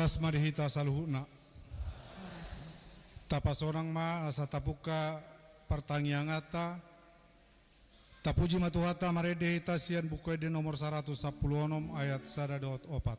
Oras marihita saluhuna. Tapasonang ma asa tapuka pertanyangata. Tapuji matuhata marede hita sian bukwede nomor 110 ayat 1.4.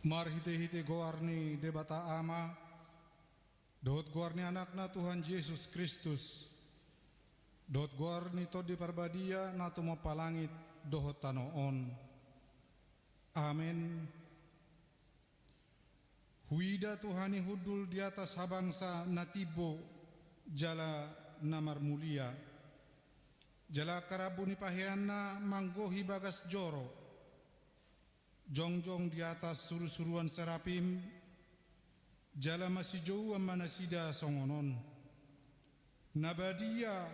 Mar hite-hite goarni debata ama, dohot goarni anakna Tuhan Yesus Kristus, dohot goarni to di parbadia na tumapalangit dohot tanoon. Amin. Huida Tuhani hudul di atas habangsa natibo jala namar mulia, jala karabuni pahiana manggohi bagas joro, jongjong di atas suru-suruan serapim, jala masih jauh manasida songonon. Nabadia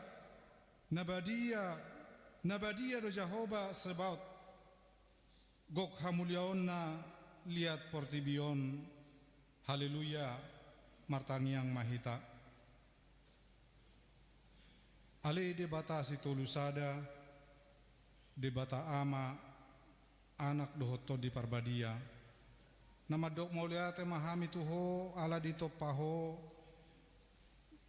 do Jehovah sebaut, gok hamuliaonna liat portibion, haleluya, martangiang mahita. Ale debata si tulusada, debata ama, anak dohoto di parbadia. Nama dok mauliate mahami tuho ala di topaho,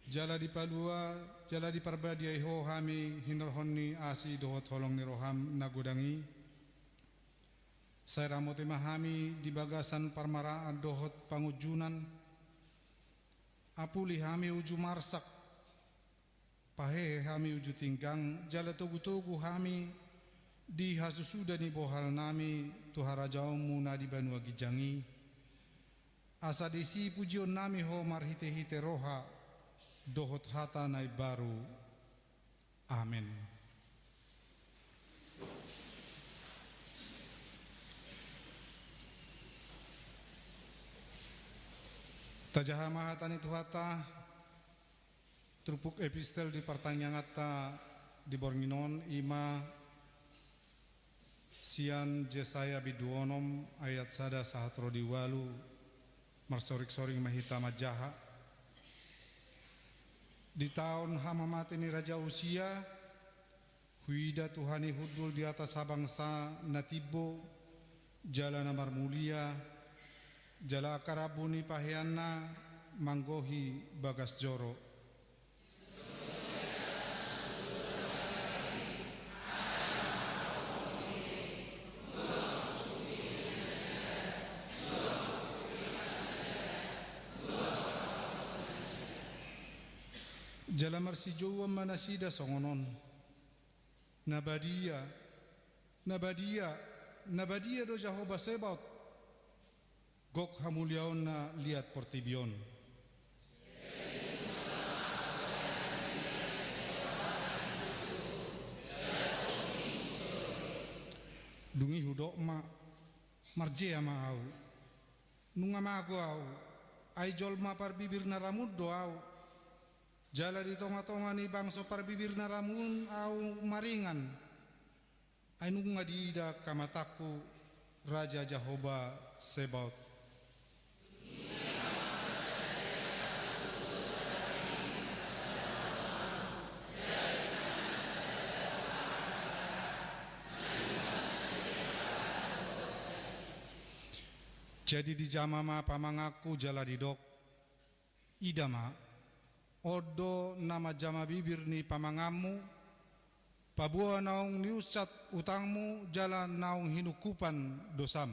jala di palua, jala di parbadia iho hami hinorhoni asi dohot holong ni roham nagudangi. Saya ramote mahami di bagasan parmaraan dohot pangujunan. Apuli hami uju marsak, pahe hami uju tinggang, jala tugu-tugu hami di hasusuda ni bohal nami tuhara jaumu na di banua gijangi. Asa desi pujion nami ho marhite-hite roha dohot hata nai baru. Amin. Tajaha mahatani tuhata trupuk epistel di pertanyangata di Bornginon ima sian Jesaya biduonom ayat sada sahatro diwalu marsorik-soring mahita majaha. Di tahun hamamati ni Raja Usia, huida Tuhani hudul di atas habangsa natibo, jala namar mulia, jala karabuni pahiana manggohi bagas joro. Jala marsijowa manasida songonon, Nabadia, Nabadia, Nabadia do Jehovah Sebaot, Gok hamuliaon na liat portibion. Dungi hudok ma marjea ma au, nunga ma aku au, ai jol ma par bibir naramud do au, jala di tonga-tonga ni bangso par bibir naramun au maringan, ai nunga diida kamataku Raja Jehovah Sebaot. Jadi di jamama pamangaku jala didok idama odo nama jama bibir ni pamangamu pabua naung niusat utangmu jala naung hinukupan dosam.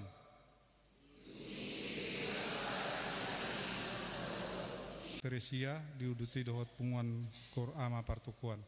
Teresia diuduti dohot punguan Qur'ama partukuan.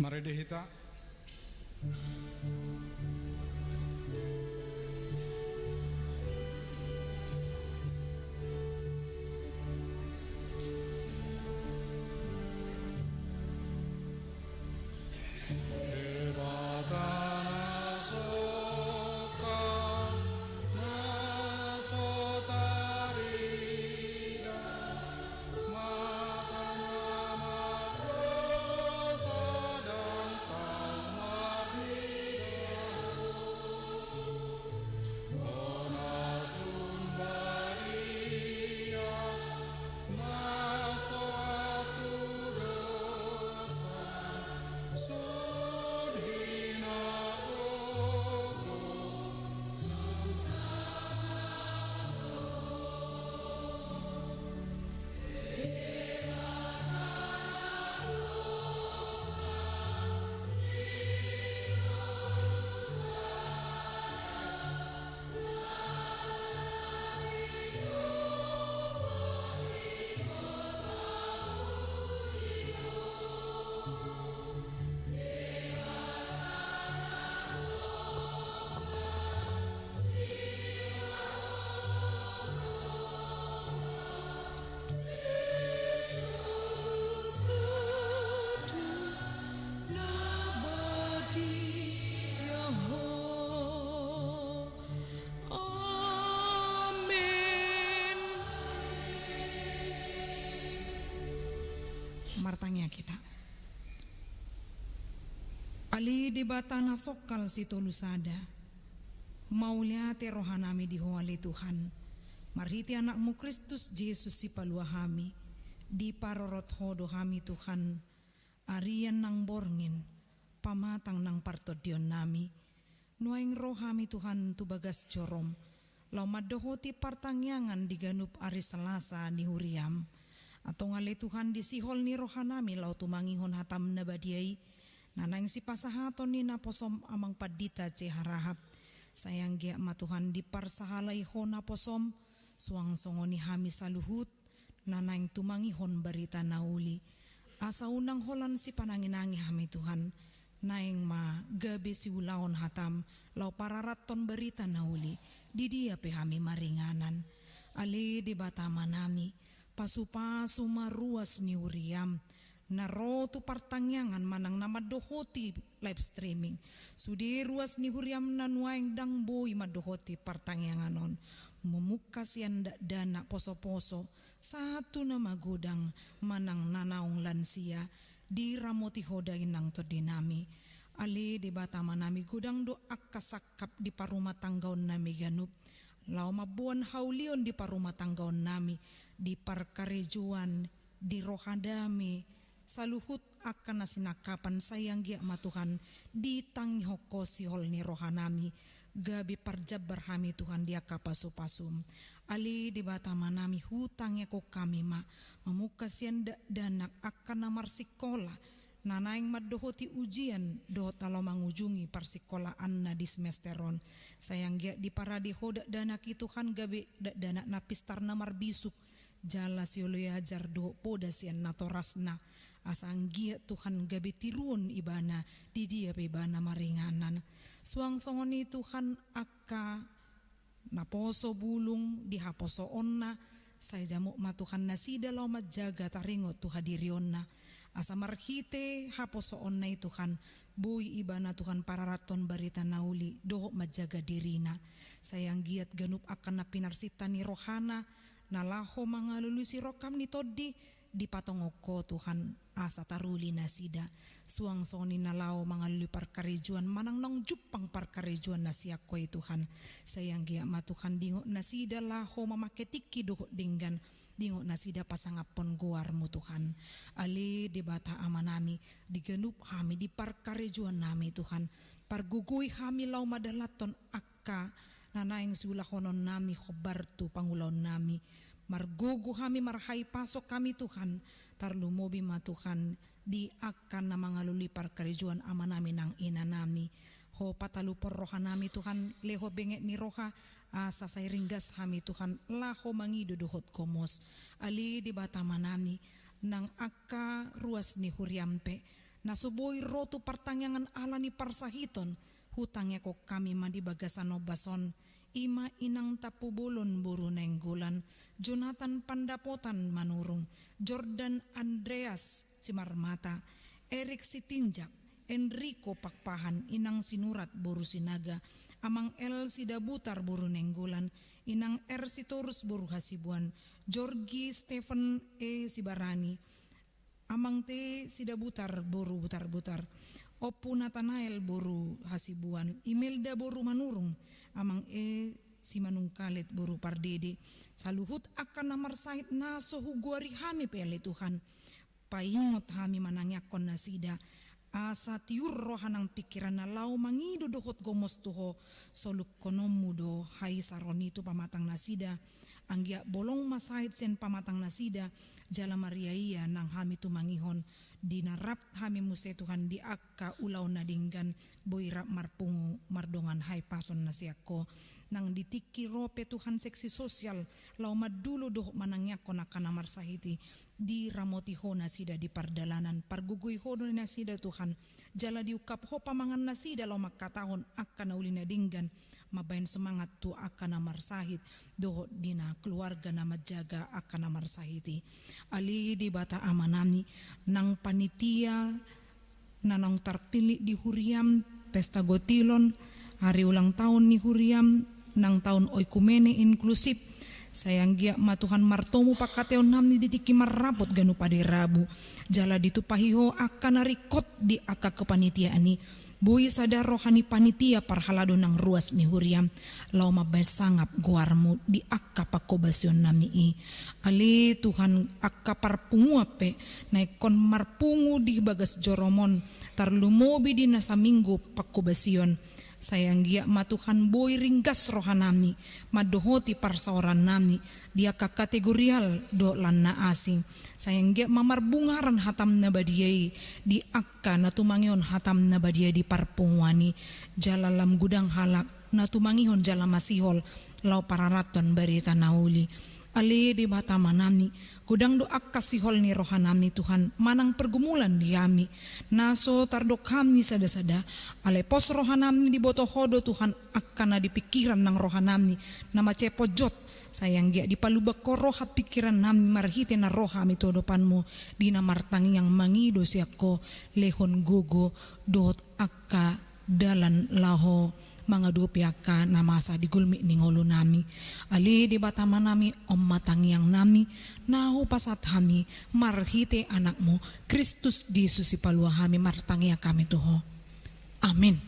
Mari dihita. Martanya kita. Ali di batana sokal si Tolusada. Mauliate rohanami di hoali Tuhan. Marhiti anakmu Kristus Yesus si paluahami. Di parorot hodo hami Tuhan. Arian nang borngin. Pamatang nang partodion nami. Nuaing rohami Tuhan tu bagas jorom. Lau madohoti partangyangan di ganup ari Selasa ni huriam. Atau ngale Tuhan di sihol ni rohanami lau tumangihon hatam na badiai. Nanang si pasahaton ni naposom amang padita ce harahap. Sayang gia ma Tuhan di parsahalay ho naposom. Suang songoni hami saluhut. Nanang tumangihon barita nauli. Asa unang holan si pananginangi hami Tuhan. Naing ma gabi si ulaon hatam. Lau pararaton barita nauli. Di dia pe hami maringanan. Ali di batama nami. Pasu-pasu maruas ni uriam. Narotu partangyangan manang namadohoti live streaming. Sudi ruas ni uriam nanuaing dang boy madohoti partangyangan on. Memukas yan dana poso-poso. Satu na magudang manang nanaong lansia. Di ramoti hodain nang todinami. Ali di batama nami gudang do akasakap di parumah tanggaon nami ganup. Lau mabuan haulion di parumah tanggaon nami. Di parkarejuan, di rohadami, saluhut akan nasinakapan sayang gia matuhan, di tanghoko sihol ni rohanami, gabi parjabar hami Tuhan dia kapasupasum. Ali di batama nami hutangnya ko kami ma, memukas yan danak akan namar sikola, nanaing madohoti ujian, dohot alo mangujungi parsikolaan na di semesteron. Sayang gia di paradi hoda danak Tuhan gabi danak napistar namar bisuk. Jala siolo ajar do poda sian natorasna asanggia Tuhan gabi tirun ibana di dia ibana maringanan suang songoni Tuhan akka naposo bulung di haposo onna saya jamuk matuhan nasida lau majaga taringot tu hadirionna asa marhite haposo onna Tuhan bui ibana Tuhan pararaton barita nauli doh majaga dirina sayang giat ganup akan napinarsita ni rohana nalaho mga lulusi rokam ni todi di patongoko Tuhan asa taruli nasida suang soni nalao mga lulu parkarejuan manang nang jupang parkarejuan nasiakoy Tuhan sayang gia ma Tuhan dingo nasida laho mamaketiki doho dinggan dingo nasida pasangapon guarmu Tuhan ali di bata amanami digenup hami di parkarejuan nami Tuhan pargugui hami lau madalaton akka nanaing sulahonon nami khobar tu pangulon nami margugu kami marhai pasok kami Tuhan tarlumobi ma Tuhan di akan na mga lulipar karejuan ama namin ang ina nami ho patalupor roha nami Tuhan leho benget ni roha asa say ringgas kami Tuhan laho mangiduduhot komos ali di batama nami nang akka ruas ni huriampe Nasuboi rotu pertangyangan ala ni parsahiton, hutangnya kok kami madi bagasan obason, ima inang tapubulon buru nenggulan, Jonathan Pandapotan manurung, Jordan Andreas Simarmata, Erik Sitinjak, Enrico Pakpahan, inang sinurat buru sinaga, Amang El Sidabutar buru nenggulan, inang R Sitorus buru hasibuan, Georgi Stephen E Sibarani, Amang T Sidabutar buru butar-butar, Opu Nathanael buru hasibuan, Imelda buru manurung, Amang E Simanungkalit buru pardede, saluhut akan namar sahit naso huguari hami pele Tuhan, paingot hami manangyakon nasida, asa tiur rohanang pikiran na lau mangido dohot gomos tuho, soluk konom mudo hai saronitu pamatang nasida, anggia bolong masahit sen pamatang nasida, jala Maria iya nang hami tumangihon, dinarap hami muse Tuhan di akka ulaw nadinggan, boirap marpungu mardongan hai pason nasiako, nang ditiki rope Tuhan seksi sosial, lau madulo doh manangyakon akan namar sahiti, di ramoti ho nasida di pardalanan, pargugui ho do nasida Tuhan, jala diukap ho pamangan nasida lau makatahon akan nauli nadinggan, mabayan semangat tu akan namar sahit doh dina keluarga nama jaga akan namar sahiti. Ali di bata amanami nang panitia nanang terpilih di Huriam pesta gotilon hari ulang tahun ni Huriam nang tahun oikumene inklusif sayang gia matuhan martomu pakateon namni ditiki marrapot ganu pade rabu jala ditupahiho akan narikot di aka kepanitiaan ni bui sadar rohani panitia parhalado nang ruas ni Huriam lau mabay sangap guarmu di akka pakobasyon nami i ali Tuhan akka parpungu ape naikon marpungu di bagas joromon tarlumobi di nasa minggu pakobasyon sayang gia matuhan boy ringgas rohanami madohoti parsaoran nami dia ka kategorial do lan na asing sayang gia mamarbungaran hatam na badiyai di akka na tumangihon hatam na badiyai di parpungwani jalalam gudang halak na tumangihon jala masihol lau pararaton barita nauli ali di bata manami gudang do akka sihol ni rohanami Tuhan manang pergumulan diami naso tardok kami sada-sada ale pos rohanami di boto hodo Tuhan akka na dipikiran ng rohanami na macepojot sayang gia di palubak ko roha pikiran nami marhite na roha mi todopanmu di na martangi yang mangido siako lehon gugo dot akka dalan laho mga dupiaka na masa di gulmi ningolo nami ali di batama nami om matangiang nami naho pasat hami marhite anakmu Kristus Yesus ipalua hami martangia kami tuho amin.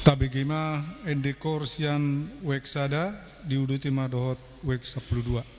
Tabigima endekor sian weksada diuduti madohot wek 12.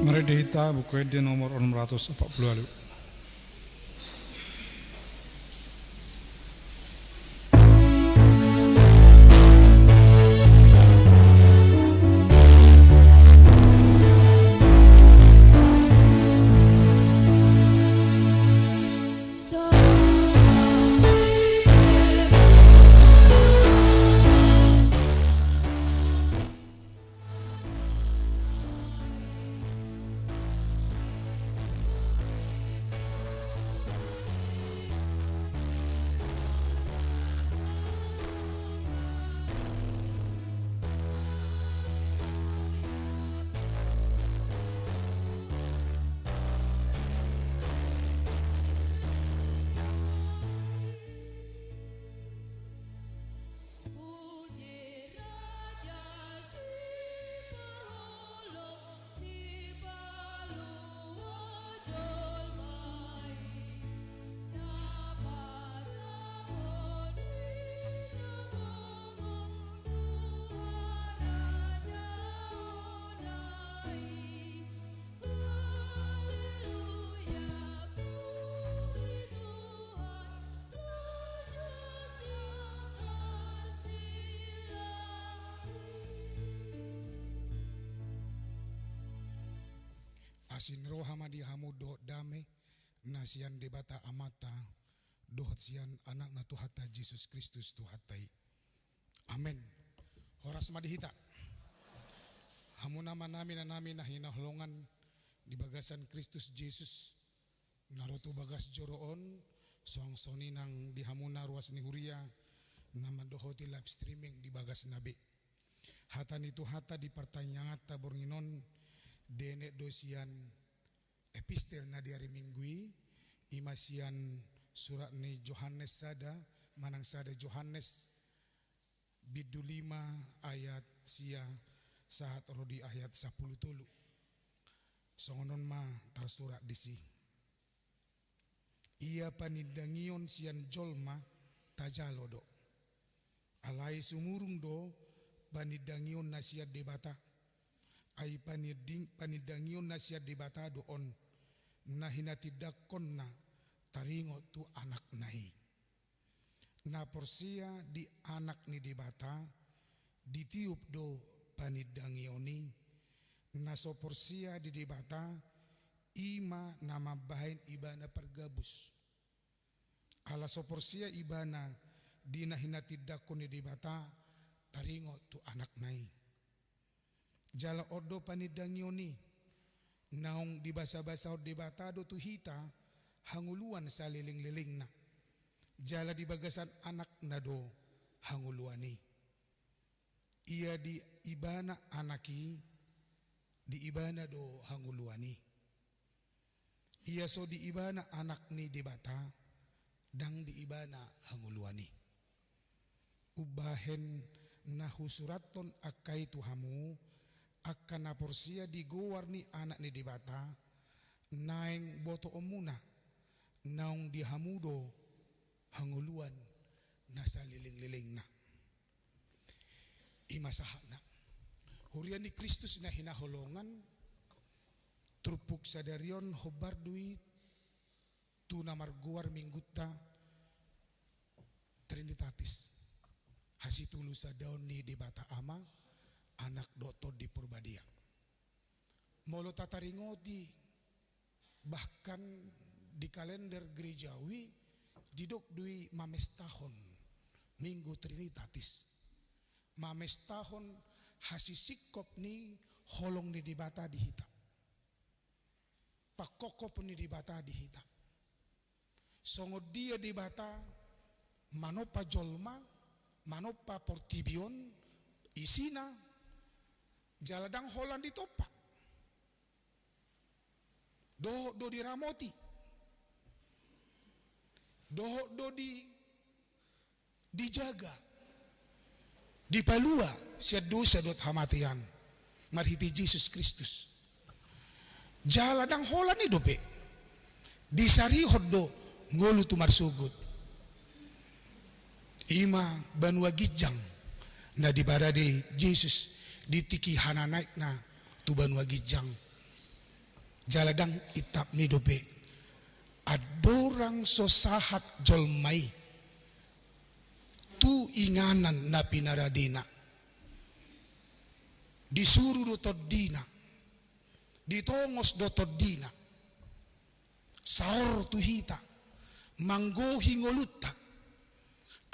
Mari dihita buku Ede nomor 640. Asin rohama di hamu doh dame nasian debata amata doh sian anak na Tuhata Yesus Kristus Tuhatai. Amen. Horas madihita. Hamu nama namin na namin na hinaholongan di bagasan Kristus Yesus naruto bagas joroon soang soni nang di hamuna ruas ni Huria na madohoti live streaming di bagas nabi. Hata ni Tuhata di pertanyaan tabornginon dene dosian epistel na di hari minggui imasian surat ni Yohanes sada manang sada Yohanes bidu 5 ayat sia saat rodi ayat 10 tulu songonon ma tersurat disi ia panidangion sian jolma tajalodo alai sumurung do panidangion nasia debata ai panidangion nasiat debata doon na hinatidakon na taringo tu anak nai na porsia di anak ni debata ditiup do panidangioni na so porsia di debata ima nama bahain ibana pergabus ala so porsia ibana dina hinatidakon ni debata taringo tu anak nai jala odo panidangioni naong di basa-basa debata do tuhita hanguluan sa liling-liling na jala di bagasan anak na do hanguluani ia di ibana anaki di ibana do hanguluani ia so di ibana anak ni debata dang di ibana hanguluani ubahen na husuraton akai tuhamu akan na porsia digowar ni anak ni debata naing boto omuna naong dihamudo hanguluan nasa liling-liling na imasaha na hurian ni Kristus na hinaholongan trupuk sadarion hobar duit tu namarguar mingguta Trinitatis hasitulu sa daon ni debata ama anak doto di Purbadia. Molo tataringoti bahkan di kalender gerejawi didok dui mamestahon minggu Trinitatis. Mamestahon hasisikop ni holong ni dibata dihita. Pakokop ni dibata dihita. Songo dia dibata manopa jolma, manopa portibion, isina jaladang holan ditopak do diramoti do dijaga dipalua siadu sadot hamatian marhiti Yesus Kristus jaladang holan ni dope disari hoddo ngolu tumar sugut ima banua gijang na dibara di Yesus ditiki hana naik na tuban wagijang jaladang itap ni dobe adorang sosahat jolmai tu inganan na pinaradina disuruh do toddina ditongos do toddina saor tu hita manggohi ngolutta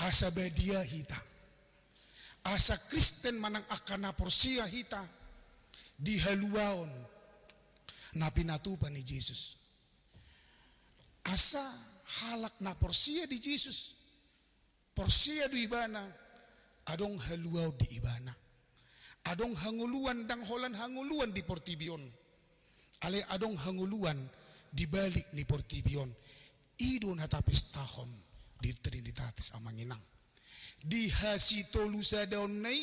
asa badia hita asa Kristen manang akana porsia hita di haluaon na pinatupan ni Jesus asa halak na porsia di Jesus porsia di ibana adong haluaw di ibana adong hanguluan dang holan hanguluan di Portibion ale adong hanguluan di balik ni Portibion ido natapis tahon di Trinitatis Amanginang di hasi tolu sadaon nai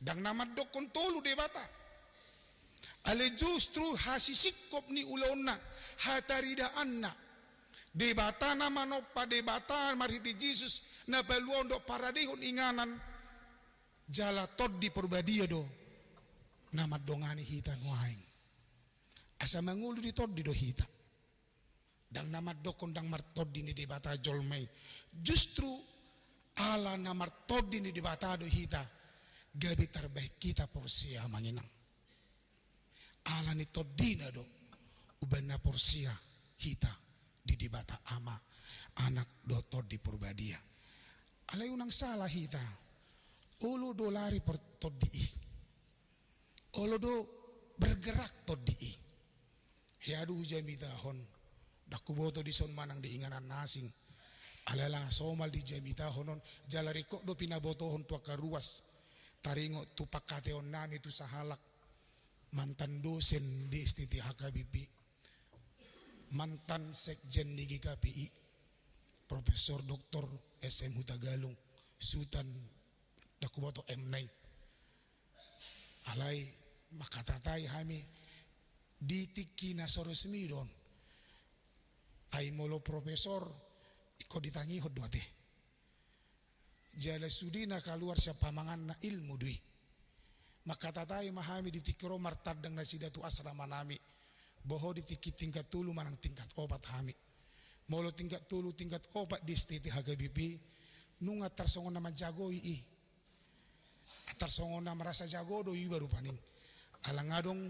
dang namadok kon tolu debata ale justru hasi sikop ni ulona hatarida anna debata nama no pa debata mariti Jesus na baluondo paradehon inganan jala tod di perbadia do nama dongani hita nuaing asa mangulu di tod di do hita dang nama dokon dang martod di ni debata jolmai justru ala nama tod di ni debata do hita gabi terbaik kita porsia manginang ala ni tod dina do ubana porsia hita di debata ama anak do tod di perbadia alay unang salah hita Olo do lari per toddi olo do bergerak toddi hiadu jami tahon dakuboto di son manang di inganan nasing alala somal di jami tahonon jalari kok do pinabotohon tua karuas taringo tu pakateon nami tu sahalak mantan dosen di STT HKBP mantan sekjen di GKPI Profesor Dr. SM Hutagalung Sultan dakuboto M9 alay makatatay hami ditiki na soresmi don ay molo profesor iko ditangi hodwate jala sudi na kaluar siya pamangan na ilmu dui makatatay mahami ditikiro martadang na sidatu asrama nami boho ditiki tingkat tulu manang tingkat opat hami molo tingkat tulu tingkat opat di STT HKBP nunga tarsongon na majago ii atar songona merasa jago do iba rupaning alangadong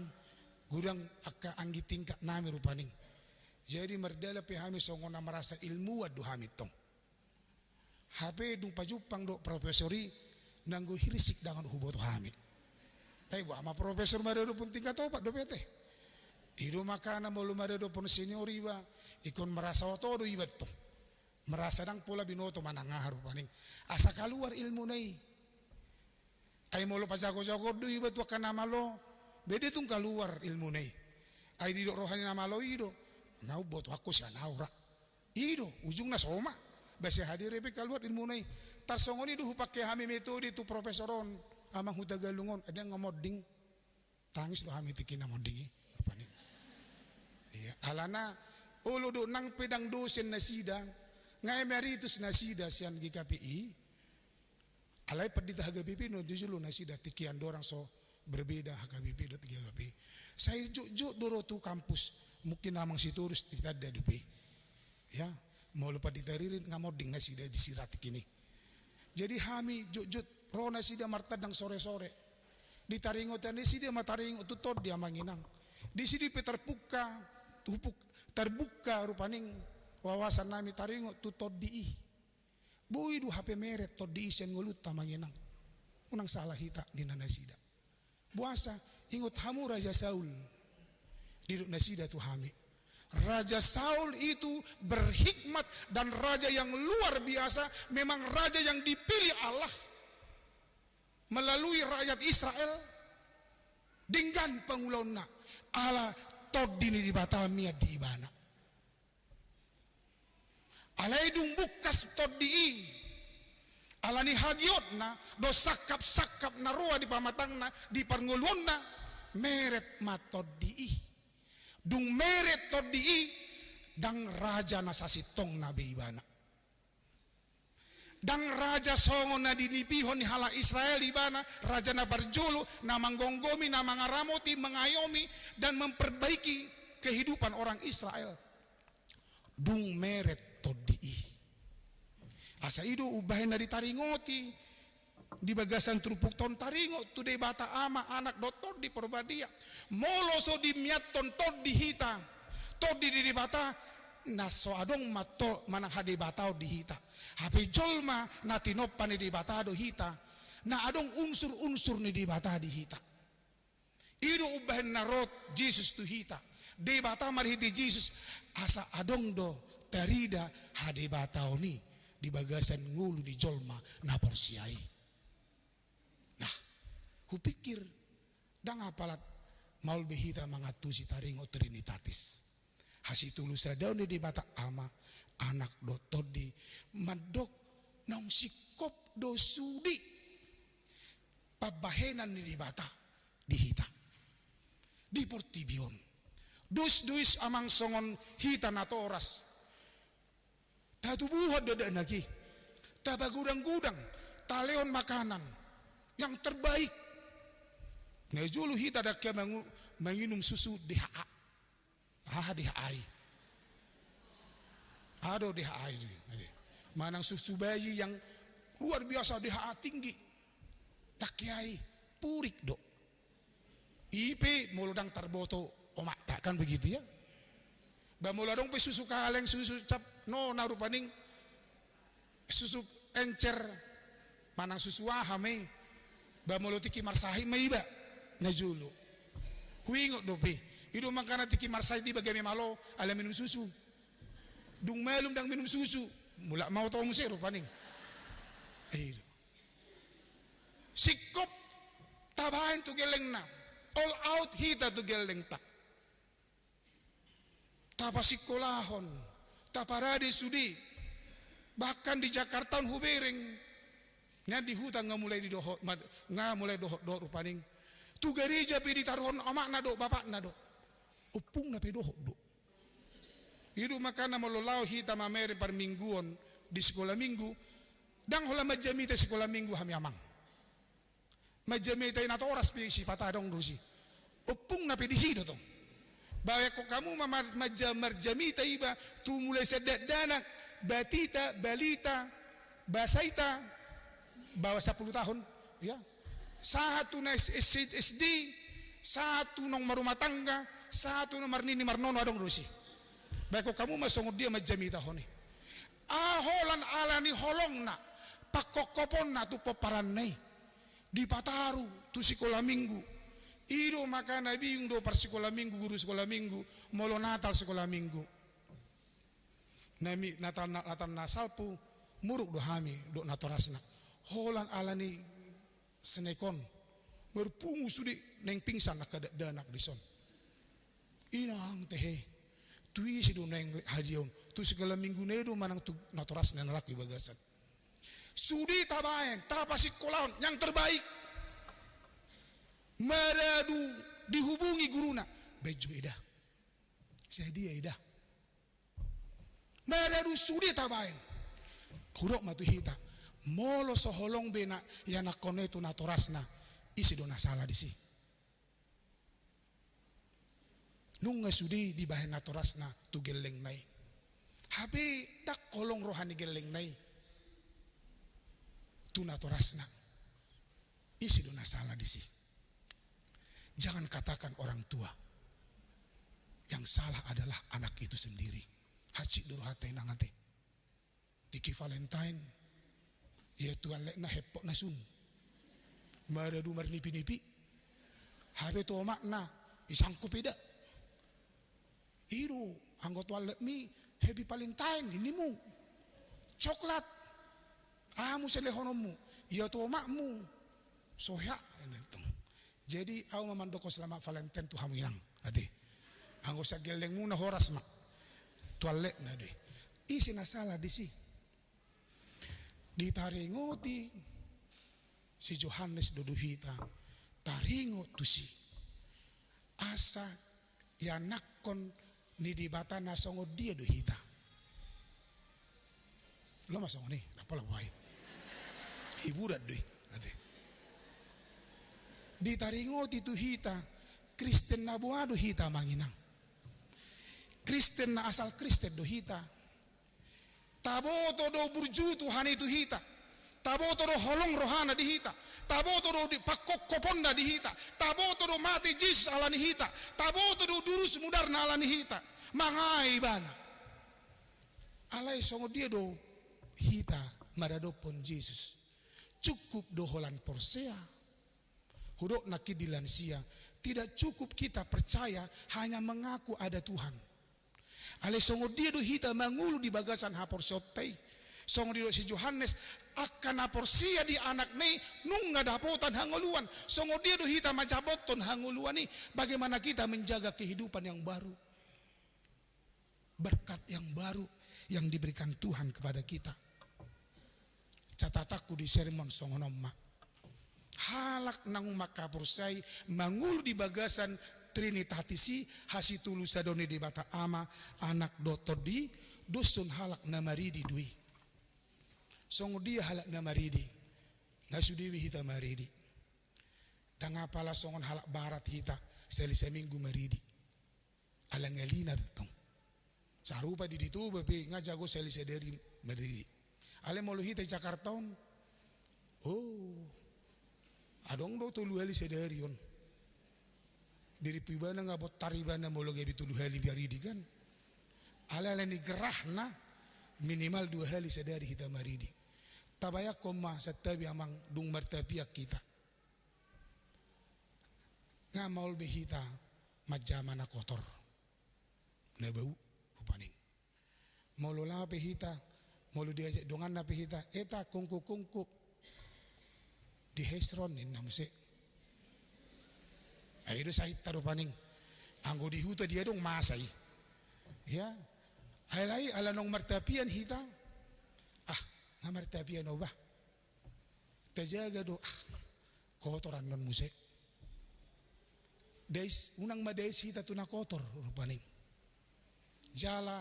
gudang akka anggi tingkat nami rupaning jadi merdala pe hami songona merasa ilmu adu hami tong HP dung pajupang do profesori nanggo hirisik dengan huboto hami wa ama profesor maredo pun tingkat opat do pete ido makana molu maredo pun senior iba ikon merasa oto do iba tong merasa dang pola binoto manangah rupaning asa kaluar ilmu nai ay molo pajago-jago do iba tu kana malo bede tung keluar ilmu nei ay di rohani na malo ido nau boto aku sia naura ido ujungna soma base hadir be keluar ilmu nei tar songoni du pake hami metode tu profesoron amang hutagalungon ada ngamoding tangis do hami tikina modingi rupani iya alana ulo do nang pedang dosen na sida nga emeritus na sida sian GKPI alay perdita HKBP no jujulu nasi datiki andorang so berbeda HKBP do GKP saya juk doro tu kampus mungkin namang si turis tidak ada dupe ya mau lupa ditaririn ngamoding nasi da disirat kini jadi hami juk ro nasi da martadang sore-sore ditaringo tani si dia mataringo tutod dia manginang di sini terbuka terbuka rupaning wawasan nami taringo tutod di Bui du HP meret to di isen ngulut tamanginang. Unang salah hita di nasida. Buasa ingot hamu Raja Saul. Di nasida tu hami. Raja Saul itu berhikmat dan raja yang luar biasa, memang raja yang dipilih Allah melalui rakyat Israel dengan pangulona ala todini di Batamia di ibana. Alaidung bukas todii alani hagiotna do sakap na roa di pamatangna di parngulonna meret matodii dung meret todii dang raja na sasitong na beibana dang raja songo na dinipihon ni hala Israel ibana raja na barjolo na manggonggomi na mangaramoti mengayomi dan memperbaiki kehidupan orang Israel. Dung meret todii. Asa ido ubahin na di taringoti. Di bagasan trupuk ton taringot tu de bata ama anak dotor di perbadia. Moloso di miat ton tod di hita. Tod di bata naso adong mato manang hade batao di hita. Hape jolma na tinopan di bata do hita. Na adong unsur-unsur ni di bata di hita. Ido ubahin na rot Jesus tu hita. De bata marhiti Jesus asa adong do terida hade batao ni di bagasan ngulu di jolma na porsiai. Nah, kupikir dang apalat maul behita mangatu si taringo trinitatis. Hasitulu sadao ni di bata ama anak do todi madok nong sikop do sudi pabahenan ni di bata dihita. Di portibion. Dus amang songon hita na toras. Tatubuhod dada lagi. Tabagudang-gudang. Taleon makanan. Yang terbaik. Ngejulu hita dakya menginum susu DHA. DHA. Ado DHA. Manang susu bayi yang luar biasa DHA tinggi. Dakyai purik do. IP muludang tarboto omak takkan begitu ya. Ba muladong pe susu kaleng susu cap no narupaning susu encer manang susu ahame ba mulutiki marsahi maiba najulu huingot dope idu makana tiki marsahi di bagame malo ala minum susu dung melum dang minum susu mula mau tong se rupaning aido sikop tabahin tu gelengna all out hita tu geleng tak tapasikolahon taparade sudi bahkan di Jakarta hubereng nya di hutan mulai di dohot mulai dohot rupaning tu gereja pi ditaruhon amak nado bapak nado upung na pe dohot do hidu makana mololau hita mamere par mingguon di sekolah minggu dang hola majamita sekolah minggu hami amang majamita ina toras pi si patadong dosi upung na pe di sido tong bahwa kok kamu marjamita iba tu mulai sedat danak batita balita basaita bawa 10 tahun ya satu na SD satu nong marumah tangga satu nong marnini marnono adong dosi bahwa kok kamu masongod dia majamita hone aholan alani holongna pakokopon na tu paparan nei di pataru tu sekolah minggu ido maka nabi yung do par sekolah minggu guru sekolah minggu molo natal sekolah minggu nami natal nasalpu muruk do hami do natorasna holan alani senekon berpungu sudi neng pingsan nak danak dison inang tehe tui si do neng hadion tu sekolah minggu nedo manang tu natorasna narak bagasan sudi tabaen tapasikolahon yang terbaik maradu dihubungi guruna bejo ida saya dia ida maradu sudi tabain hurok matu hita molo soholong bena yana konetu natorasna isi dona salah disi nunga sudi di bahen natorasna tu geleng nai habe dak kolong rohani geleng nai tu natorasna isi dona salah disi. Jangan katakan orang tua. Yang salah adalah anak itu sendiri. Hacik durhate nangate. Tiki Valentine. Ya Tuhan lekna hepok nasun. Maradu marnipi-nipi. Habe to makna. Isangku peda. Iru. Anggota lekmi. Happy Valentine. Inimu. Coklat. Amu selehonomu. Ya to makmu. Sohyak. Jadi aku memandoko selama Valentine tu hamirang ade. Anggo sa geleng muna horas mak. Toilet na de. Isi na salah di si. Ditaringoti si Johannes Doduhita. Taringot tu si. Asa ya nakon ni di bata na songo dia dohita. Lo masongo ni, napala wai. Hiburan deh ade. Ditaringoti tu hita Kristen nabuado hita manginang Kristen na asal Kristen do hita. Taboto do burju Tuhan itu hita. Taboto do holong rohana di hita. Taboto do pakokkoponda di hita. Taboto do mati Jesus ala ni hita. Taboto do durus mudarna ala ni hita. Mangai bana. Alai songo dia do hita maradopon Jesus. Cukup do holan porsea. Hudok nakidilan sia. Tidak cukup kita percaya hanya mengaku ada Tuhan. Ale songo dia do hita mangulu di bagasan hapor sottei. Songo dia do si Yohanes akan aporsia di anak nei nunga dapotan hanguluan. Songo dia do hita majaboton hanguluan ni. Bagaimana kita menjaga kehidupan yang baru. Berkat yang baru yang diberikan Tuhan kepada kita. Catataku di sermon songo nomma. Halak nang makaporsai mangulu di bagasan Trinitatisi hasitulu sadone di bata ama anak dotor di dusun halak namaridi dui. Songo dia halak namaridi. Nasudiwi hita maridi. Dangapala songon halak barat hita selisa minggu maridi. Alangalina datang. Sarupa di ditu bape ngajago selisa dari maridi. Ale molo hita Jakarta on. Oh. Adong do tulu hali sedari on. Dari pibana ngabot taribana molo gabi tulu hali biaridi kan. Ala ni gerahna minimal 2 hali sedari hita maridi. Tabaya koma satabi amang dung martapiak kita. Ngamaul behita majamana kotor. Na bau rupaning. Molo la behita molo dia dongan na behita eta kungku di Hesron in namuse. Ayo saya taruh paning. Anggo di huta dia dong masai. Ya. Alai ala nong martapian hita. Ah, na martapian obah. Tajaga do kotoran non muse. Dais unang madais hita tuna kotor rupaning. Jala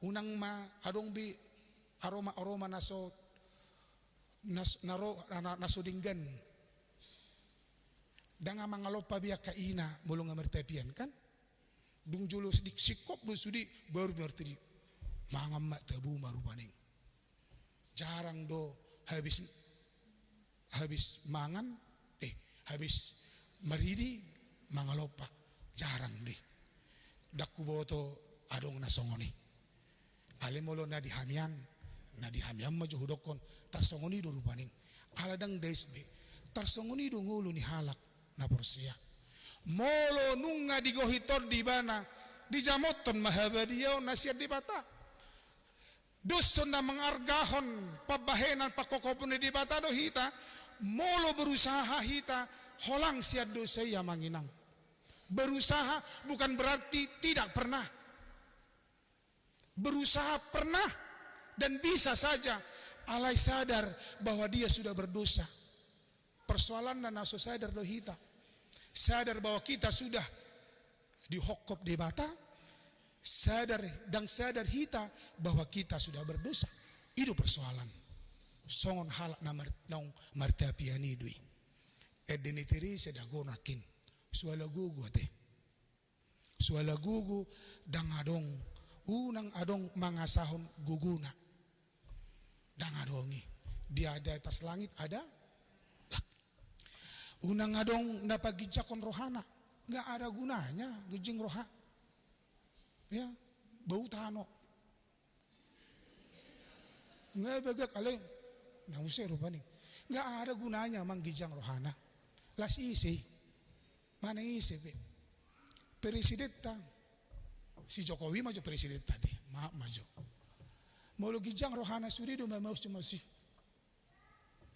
unang ma adong bi aroma naso nasudinggan. Danga mangalopa biak kaina mulung amertapian kan. Dung julo sedik sikop do sudi baru berteri. Mangamak tabu marupaning. Jarang do habis mangan habis maridi mangalopa jarang deh. Dakku boto adong nasongoni. Ale molo na dihamian maju hudokon tarsongoni do rupaning. Aladang desbe tarsongoni do ngulu ni halak na porsia. Molo nunga digohitor di bana di jamoton mahabadiyaw nasiad di bata. Dusun na mengargahon pabahenan pakokopon di bata do hita. Molo berusaha hita holang siad do saya manginang. Berusaha bukan berarti tidak pernah. Berusaha pernah dan bisa saja. Alai sadar bahwa dia sudah berdosa. Persoalan dan naso sadar do hita. Sadar bahwa kita sudah dihokop di bata. Sadar hita bahwa kita sudah berdosa. Itu persoalan. Songon halak na martapiani dui. Edenitiri sedagonakin. Suala gugu ate. Suala gugu dang adong. Unang adong mangasahon guguna. Dang adongi. Dia ada atas langit ada. Unang adong napagijakon rohana. Nggak ada gunanya gejing roha. Ya, bau tano. Nggak bagak aleng. Nah usai rupanya. Nggak ada gunanya manggijang rohana. Las isi. Mana isi be? Presiden tang. Si Jokowi maju presiden tadi. Maaf maju. Mau gijang rohana suri do mau cuma si.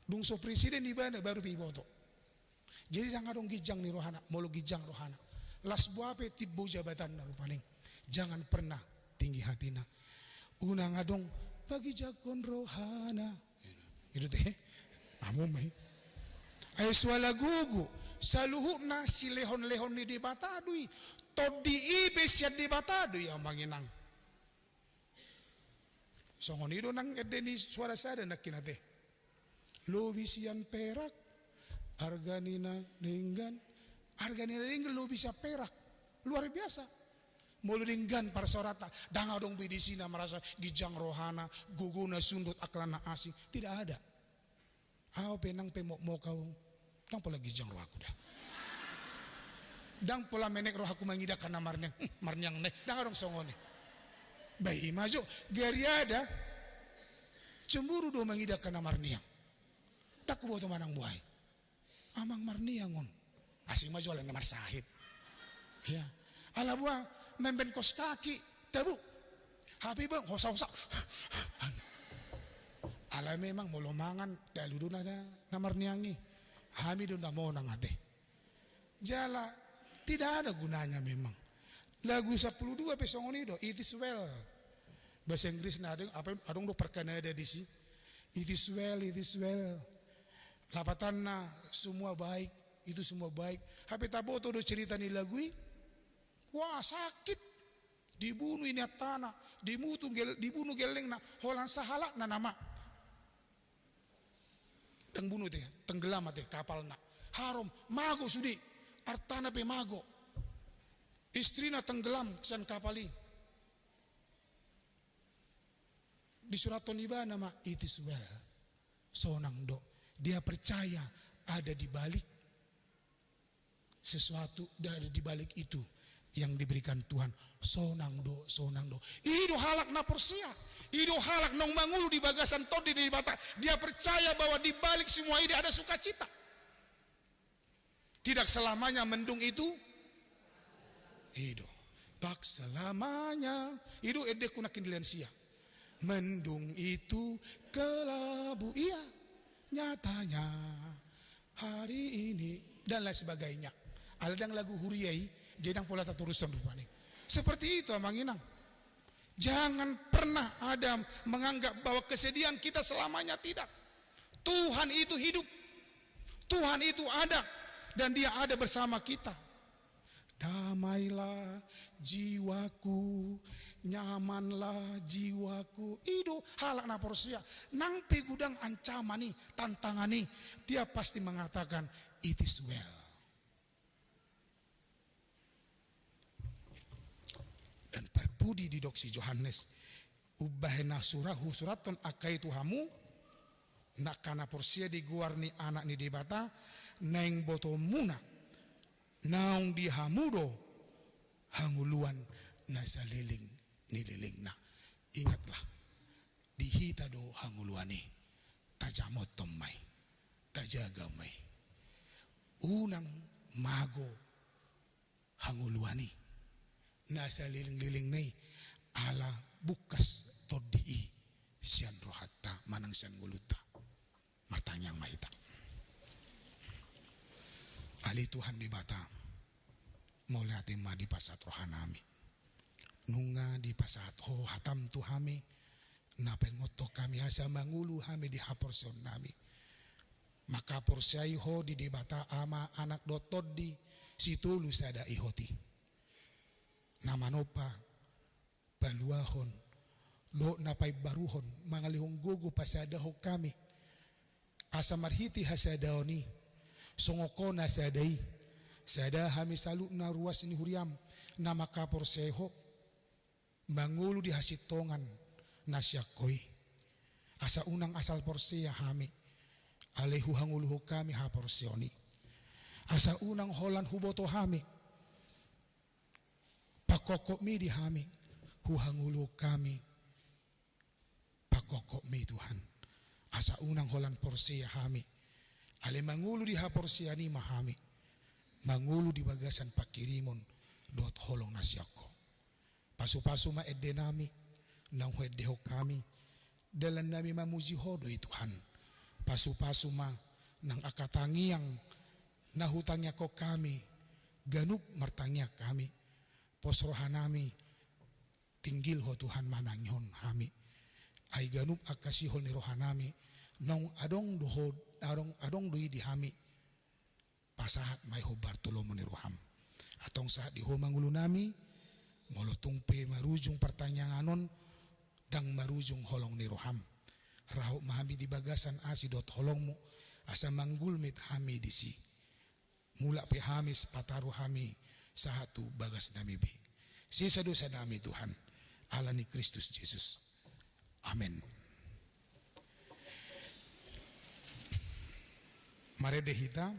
Dung so presiden di mana baru piboto. Jadi dah ngadong gijang ni rohana, mau gijang rohana. Las buape tibo jabatan na rupaning. Jangan pernah tinggi hatina. Unang ngadong pagi jakon rohana. Itu teh. Amu mai. Ay suala gugu. Saluhuk na si lehon-lehon ni di batadui. Todi ibe siya di batadui ang manginang. Songonido nang edeni suara sada nakinate. Lobi siyan perak. Arganina dengan. Arganina dengan lobi siya perak. Luar biasa. Molulinggan para sorata. Danga dong bidisina merasa gijang rohana. Guguna sundut aklana asing. Tidak ada. Aw penang pemok mo kau. Dang pola gijang roh aku dah. Dang pola menek roh aku mangida karena marnyang ne. Danga dong songone. Bayi maju. Geriada. Cemburu do mangida karena marniang. Dak buat manang buai. Amang marniangon. Asing maju ala namar sahid. Ya. Ala buah. Memben kos kaki, tabu. Happy bang, hosa-hosa. Ala memang molomangan, daludo na namar niyangi. Hami doon na mo nang ate. Jala, tidak ada gunanya memang. Lagu 12 pesong ini do, it is well. Bahasa Inggris na adong do perkanada di si. It is well, it is well. Lapatan na semua baik, itu semua baik. Happy tabo to do cerita ni lagu ini. Wah sakit, dibunuh ini tanah, dibunuh geleng na, holang sahalak na nama. Dan bunuh teh, tenggelam teh kapal na. Harum, mago sudi, artana pe mago. Istrina tenggelam kesan kapali. Di surat Toniba nama it is well. Sonang do, dia percaya ada di balik sesuatu, dari di balik itu yang diberikan Tuhan. Sonang do. Ido halak na porsia. Ido halak nong mangulu di bagasan todi di bata. Dia percaya bahwa di balik semua ini ada sukacita. Tidak selamanya mendung itu. Ido. Tak selamanya. Ido ede kunakin dilensia. Mendung itu kelabu. Iya. Nyatanya hari ini. Dan lain sebagainya. Aladang lagu huriyai. Jedang pola taturusan rupanya. Seperti itu Amang Inang. Jangan pernah ada menganggap bahwa kesedihan kita selamanya tidak. Tuhan itu hidup. Tuhan itu ada. Dan dia ada bersama kita. Damailah jiwaku. Nyamanlah jiwaku. Itu halak na porsia. Nang pegudang ancamani, tantangani. Dia pasti mengatakan it is well. Dan perpudi di doksi Johannes ubahena surahu suraton akai tuhamu nakana porsia di guarni anak ni debata neng boto muna naung di hamudo hanguluan nasaliling nililing na. Ingatlah dihita do hanguluani tajamot tomai tajaga mai unang mago hanguluani nasa liling-liling nay ala bukas todii sian rohata manang sian nguluta martanyang mahita ali Tuhan di bata mau lihat ma di pasat rohanami nunga di pasat ho hatam tuhami napengoto kami asa mangulu hami di haporsion nami maka porsiai ho di debata ama anak dotod di situ lusada ihoti nama nopa baluahon lo napay baruhon mangalihong gugu pasadaho kami asa marhiti hasadaoni songoko na sadai sada hami salu na ruas ni huriam nama kapor seho mangulu di hasitongan nasyakoi asa unang asal porsia hami alehu hanguluhu kami ha porsioni asa unang holan huboto hami pakokok mi di hami huhangulu kami pakokok mi Tuhan asa unang holan porsia hami ale mangulu di ha porsia ni mahami mangulu di bagasan pakirimon dot holong nasyako pasu-pasu ma edde nami nang heddeho kami dalan nami mamuji hodo Tuhan pasu-pasu ma nang akatangiang nahutangnya ko kami ganuk martangnya kami pos rohanami tinggil ho Tuhan manangyon hami ay ganup akasihol ni rohanami nong adong dohod adong doi di hami pasahat may ho Bartolomo ni roham atong saat di ho mangulo nami molotungpe marujung pertanyaangon dang marujung holong ni roham raho mahami di bagasan asidot holongmu asa manggulmit hami disi mula pe hami sepataru hami sahatu bagas nami bi Sisa dosa nami Tuhan, Allah ni Kristus Yesus. Amin. Mari dehita,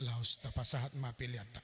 laos tapasahat mapiliata.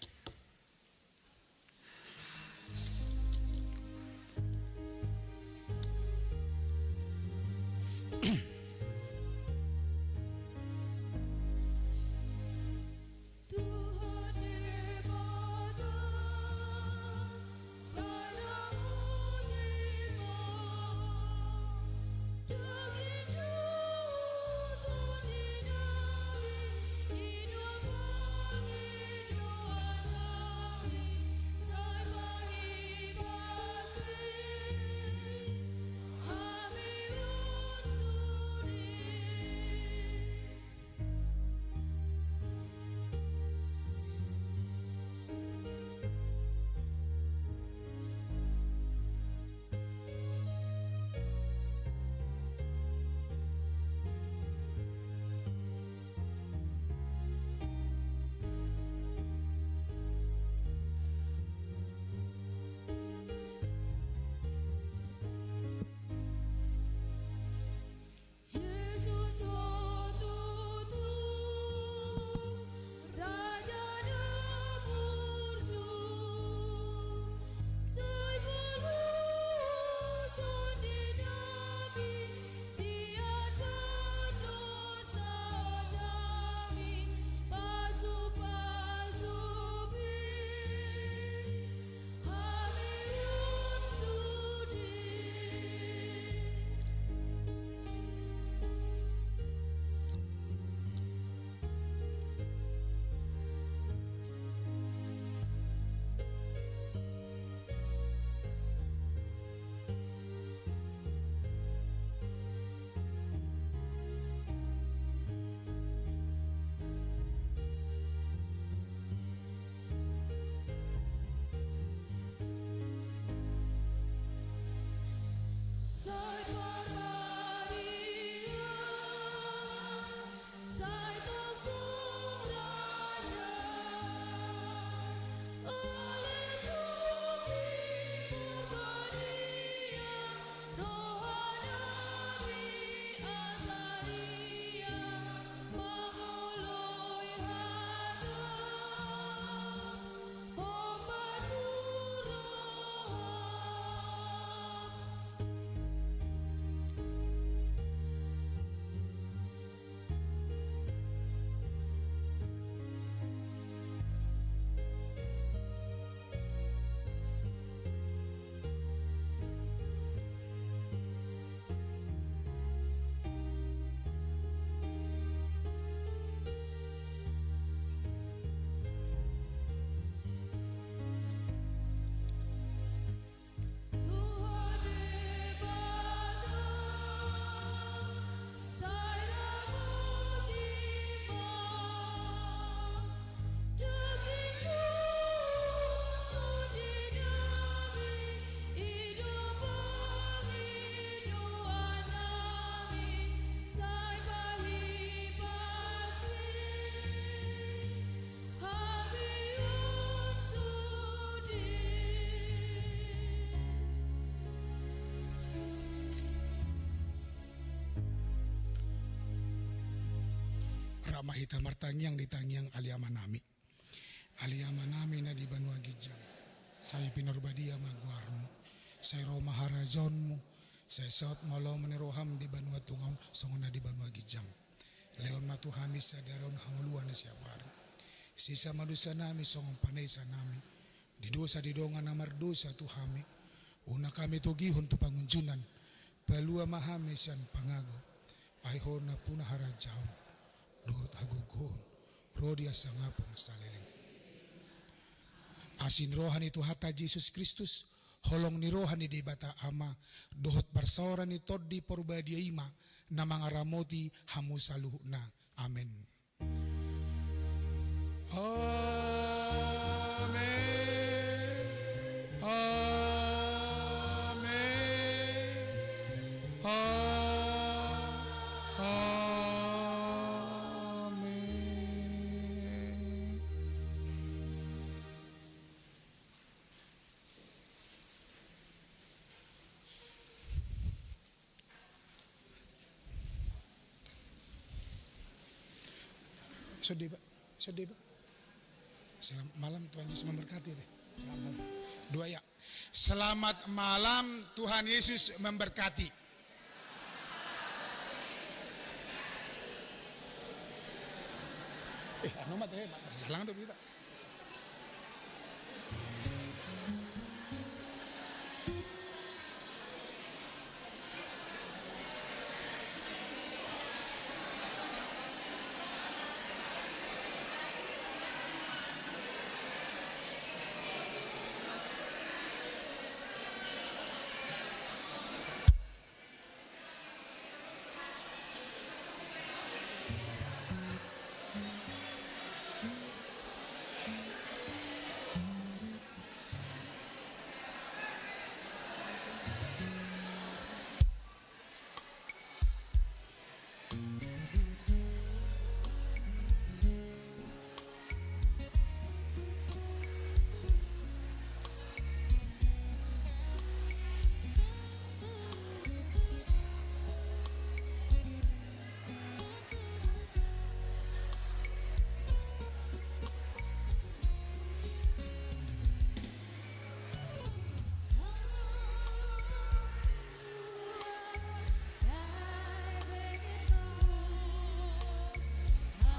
Ramahita martangyang ditangyang aliamanami. Aliamanami na di banwa gijang. Say pinarbadia magwarmo. Say Roma harajonmu. Say saot molo meniroham di banwa tungaw songona di banwa gijang. Leon matuhami sa daron hanguluan na siya pare. Sisa madusa nami songong panay sa nami. Di dosa di dongan na mardosa tuhami. Una kami tugihon tu pangunjunan. Palua mahami siyan pangago. Ayho na puna harajaon. Dohot hagugon, rodia sangapon saliling. Asin rohan itu hata Jesus Kristus, holong ni rohan ni debata ama, dohot barsaoran ni toddi porbadia ima, na mga ramoti hamu saluhna. Amen. Amen. Amen. Amen. Sedih Pak. Sedih Pak. Selamat malam, Tuhan Yesus memberkati deh. Selamat malam. Dua ya. Selamat malam, Tuhan Yesus memberkati. Anu mah teh, salah udah kita.